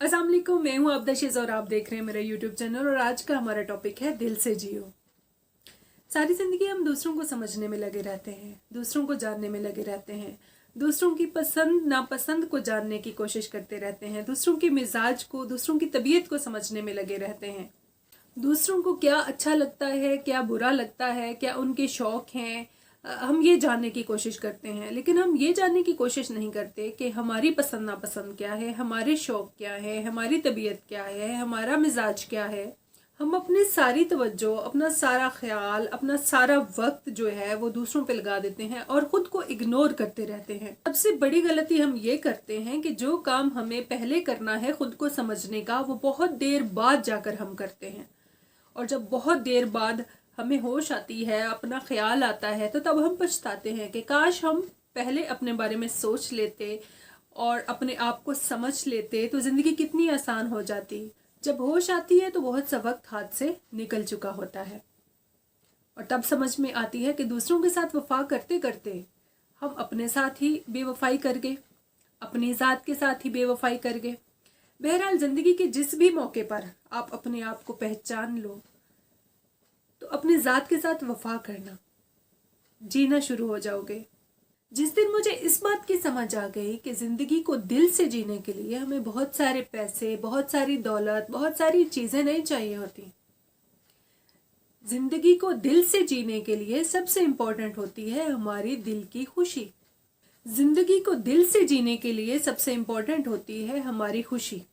अस्सलाम वालेकुम, मैं हूं आबदा और आप देख रहे हैं मेरा यूट्यूब चैनल। और आज का हमारा टॉपिक है दिल से जियो। सारी जिंदगी हम दूसरों को समझने में लगे रहते हैं, दूसरों को जानने में लगे रहते हैं, दूसरों की पसंद नापसंद को जानने की कोशिश करते रहते हैं, दूसरों के मिजाज को, दूसरों की तबीयत को समझने में लगे रहते हैं, दूसरों को क्या अच्छा लगता है, क्या बुरा लगता है, क्या उनके शौक हैं, हम ये जानने की कोशिश करते हैं। लेकिन हम ये जानने की कोशिश नहीं करते कि हमारी पसंद नापसंद क्या है, हमारे शौक क्या है, हमारी तबीयत क्या है, हमारा मिजाज क्या है। हम अपनी सारी तवज्जो, अपना सारा ख्याल, अपना सारा वक्त जो है वो दूसरों पे लगा देते हैं और खुद को इग्नोर करते रहते हैं। सबसे बड़ी गलती हम ये करते हैं कि जो काम हमें पहले करना है खुद को समझने का, वो बहुत देर बाद जाकर हम करते हैं। और जब बहुत देर बाद हमें होश आती है, अपना ख्याल आता है, तो तब हम पछताते हैं कि काश हम पहले अपने बारे में सोच लेते और अपने आप को समझ लेते तो ज़िंदगी कितनी आसान हो जाती। जब होश आती है तो बहुत सा वक्त हाथ से निकल चुका होता है और तब समझ में आती है कि दूसरों के साथ वफा करते करते हम अपने साथ ही बेवफाई कर गए, अपनी ज़ात के साथ ही बेवफाई कर गए। बहरहाल ज़िंदगी के जिस भी मौके पर आप अपने आप को पहचान लो तो अपनी ज़ात के साथ वफा करना, जीना शुरू हो जाओगे। जिस दिन मुझे इस बात की समझ आ गई कि ज़िंदगी को दिल से जीने के लिए हमें बहुत सारे पैसे, बहुत सारी दौलत, बहुत सारी चीज़ें नहीं चाहिए होती। ज़िंदगी को दिल से जीने के लिए सबसे इम्पोर्टेंट होती है हमारी दिल की खुशी। ज़िंदगी को दिल से जीने के लिए सबसे इम्पोर्टेंट होती है हमारी खुशी।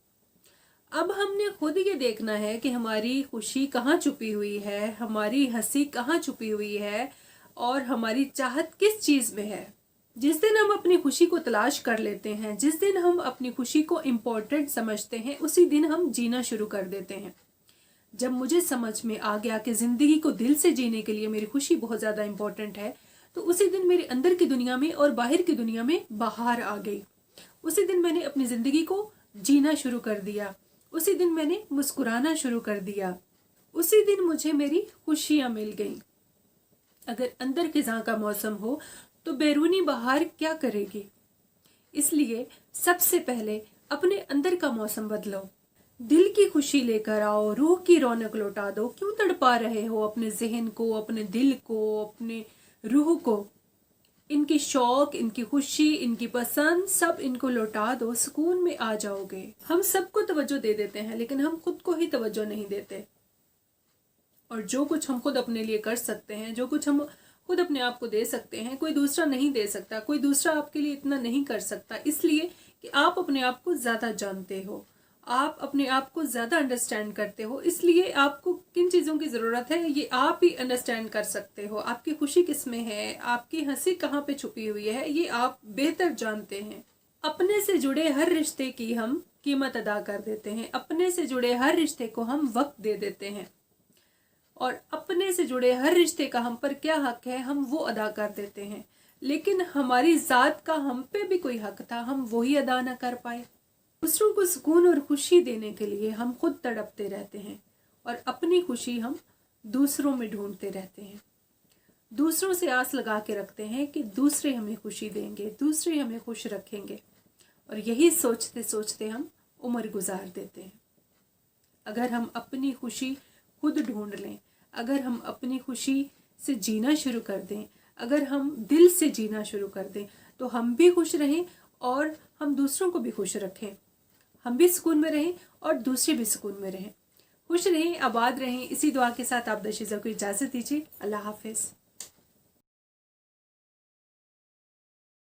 अब हमने खुद ये देखना है कि हमारी खुशी कहाँ छुपी हुई है, हमारी हंसी कहाँ छुपी हुई है और हमारी चाहत किस चीज़ में है। जिस दिन हम अपनी खुशी को तलाश कर लेते हैं, जिस दिन हम अपनी खुशी को इम्पोर्टेंट समझते हैं, उसी दिन हम जीना शुरू कर देते हैं। जब मुझे समझ में आ गया कि ज़िंदगी को दिल से जीने के लिए मेरी खुशी बहुत ज़्यादा इम्पोर्टेंट है, तो उसी दिन मेरे अंदर की दुनिया में और बाहर की दुनिया में बाहर आ गई। उसी दिन मैंने अपनी ज़िंदगी को जीना शुरू कर दिया। उसी दिन मैंने मुस्कुराना शुरू कर दिया। उसी दिन मुझे मेरी खुशियां मिल गईं। अगर अंदर खिज़ां का मौसम हो तो बैरूनी बहार क्या करेगी। इसलिए सबसे पहले अपने अंदर का मौसम बदलो, दिल की खुशी लेकर आओ, रूह की रौनक लौटा दो। क्यों तड़पा रहे हो अपने जहन को, अपने दिल को, अपने रूह को। इनकी शौक, इनकी खुशी, इनकी पसंद सब इनको लौटा दो, सुकून में आ जाओगे। हम सबको तवज्जो दे देते हैं लेकिन हम खुद को ही तवज्जो नहीं देते। और जो कुछ हम खुद अपने लिए कर सकते हैं, जो कुछ हम खुद अपने आप को दे सकते हैं, कोई दूसरा नहीं दे सकता। कोई दूसरा आपके लिए इतना नहीं कर सकता, इसलिए कि आप अपने आप को ज्यादा जानते हो, आप अपने आप को ज्यादा अंडरस्टैंड करते हो। इसलिए आपको किन चीज़ों की ज़रूरत है ये आप ही अंडरस्टैंड कर सकते हो। आपकी खुशी किस में है, आपकी हंसी कहाँ पे छुपी हुई है, ये आप बेहतर जानते हैं। अपने से जुड़े हर रिश्ते की हम कीमत अदा कर देते हैं, अपने से जुड़े हर रिश्ते को हम वक्त दे देते हैं और अपने से जुड़े हर रिश्ते का हम पर क्या हक है हम वो अदा कर देते हैं। लेकिन हमारी ज़ात का हम पे भी कोई हक था, हम वही अदा ना कर पाए। दूसरों को सुकून और खुशी देने के लिए हम खुद तड़पते रहते हैं और अपनी खुशी हम दूसरों में ढूंढते रहते हैं। दूसरों से आस लगा के रखते हैं कि दूसरे हमें खुशी देंगे, दूसरे हमें खुश रखेंगे, और यही सोचते सोचते हम उम्र गुजार देते हैं। अगर हम अपनी खुशी खुद ढूंढ लें, अगर हम अपनी खुशी से जीना शुरू कर दें, अगर हम दिल से जीना शुरू कर दें, तो हम भी खुश रहें और हम दूसरों को भी खुश रखें। हम भी सुकून में रहें और दूसरे भी सुकून में रहें। खुश रहें, आबाद रहें। इसी दुआ के साथ आप दशीज़ा को इजाज़त दीजिए। अल्लाह हाफिज़।